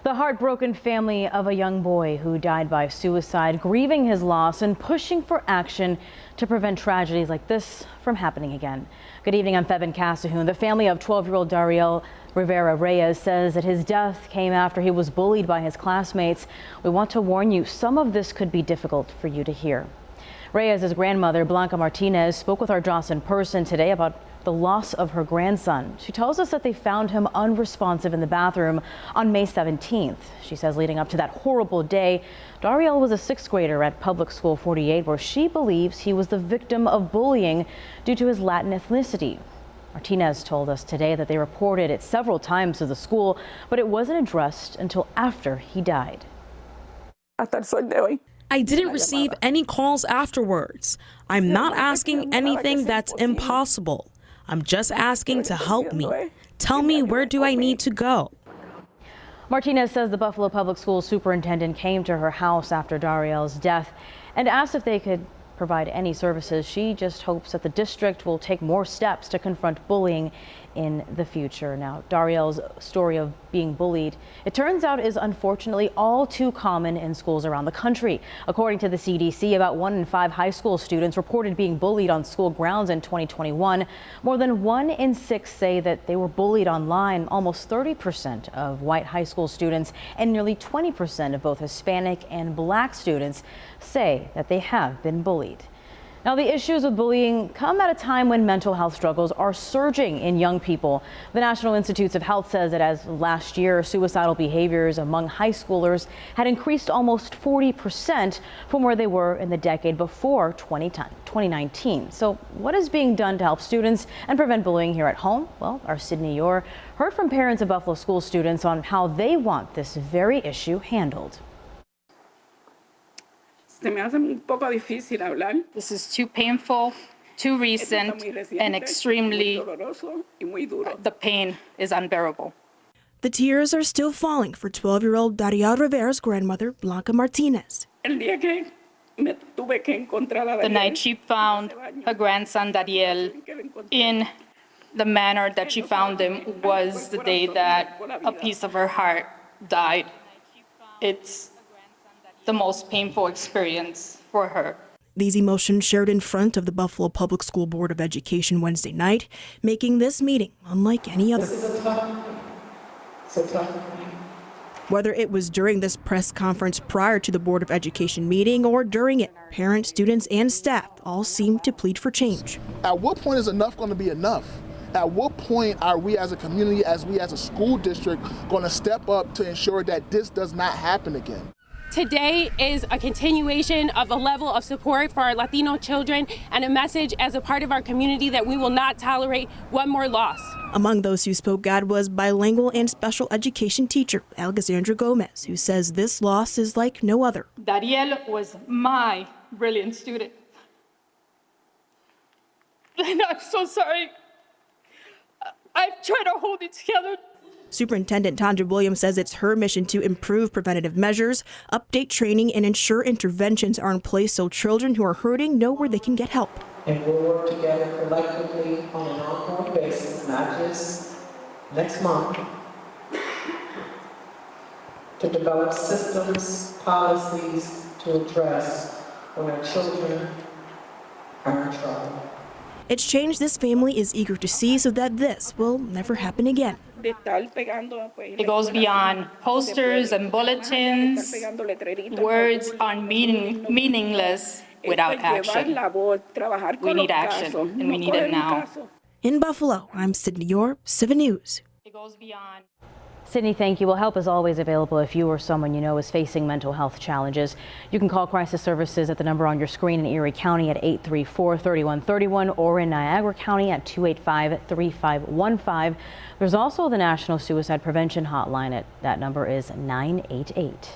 The heartbroken family of a young boy who died by suicide, grieving his loss and pushing for action to prevent tragedies like this from happening again. Good evening, I'm Fevin Casahoon. The family of 12-year-old Dariel Rivera Reyes says that his death came after he was bullied by his classmates. We want to warn you, some of this could be difficult for you to hear. Reyes' grandmother, Blanca Martinez, spoke with our Joss in person today about the loss of her grandson. She tells us that they found him unresponsive in the bathroom on May 17th. She says leading up to that horrible day, Dariel was a sixth grader at Public School 48, where she believes he was the victim of bullying due to his Latin ethnicity. Martinez told us today that they reported it several times to the school, but it wasn't addressed until after he died. I didn't receive any calls afterwards. I'm not asking anything that's impossible. I'm just asking to help me. Tell me, where do I need to go? Martinez says the Buffalo Public Schools superintendent came to her house after Dariel's death and asked if they could provide any services. She just hopes that the district will take more steps to confront bullying in the future. Now, Dariel's story of being bullied, it turns out, is unfortunately all too common in schools around the country. According to the CDC, about 1 in 5 high school students reported being bullied on school grounds in 2021. More than 1 in 6 say that they were bullied online. Almost 30% of white high school students and nearly 20% of both Hispanic and Black students say that they have been bullied. Now, the issues with bullying come at a time when mental health struggles are surging in young people. The National Institutes of Health says that as last year, suicidal behaviors among high schoolers had increased almost 40% from where they were in the decade before 2019. So what is being done to help students and prevent bullying here at home? Well, our Sydney Orr heard from parents of Buffalo school students on how they want this very issue handled. This is too painful, too recent, and extremely, the pain is unbearable. The tears are still falling for 12-year-old Dariel Rivera's grandmother, Blanca Martinez. The night she found her grandson, Dariel, in the manner that she found him was the day that a piece of her heart died. It's the most painful experience for her. These emotions shared in front of the Buffalo Public School Board of Education Wednesday night, making this meeting unlike any other. Whether it was during this press conference prior to the Board of Education meeting or during it, parents, students, and staff all seemed to plead for change. At what point is enough going to be enough? At what point are we as a community, as we as a school district, going to step up to ensure that this does not happen again? Today is a continuation of a level of support for our Latino children and a message as a part of our community that we will not tolerate one more loss. Among those who spoke out was bilingual and special education teacher Alexandra Gomez, who says this loss is like no other. Dariel was my brilliant student. And I'm so sorry. I've tried to hold it together. Superintendent Tandra Williams says it's her mission to improve preventative measures, update training, and ensure interventions are in place so children who are hurting know where they can get help. And we'll work together collectively on an ongoing basis, not just next month, to develop systems, policies to address when our children are in trouble. It's change this family is eager to see so that this will never happen again. It goes beyond posters and bulletins. Words are meaningless without action. We need action, and we need it now. In Buffalo, I'm Sydney Orr, 7 News. It goes beyond. Sydney, thank you. Well, help is always available if you or someone you know is facing mental health challenges. You can call crisis services at the number on your screen in Erie County at 834-3131 or in Niagara County at 285-3515. There's also the National Suicide Prevention Hotline. That number is 988.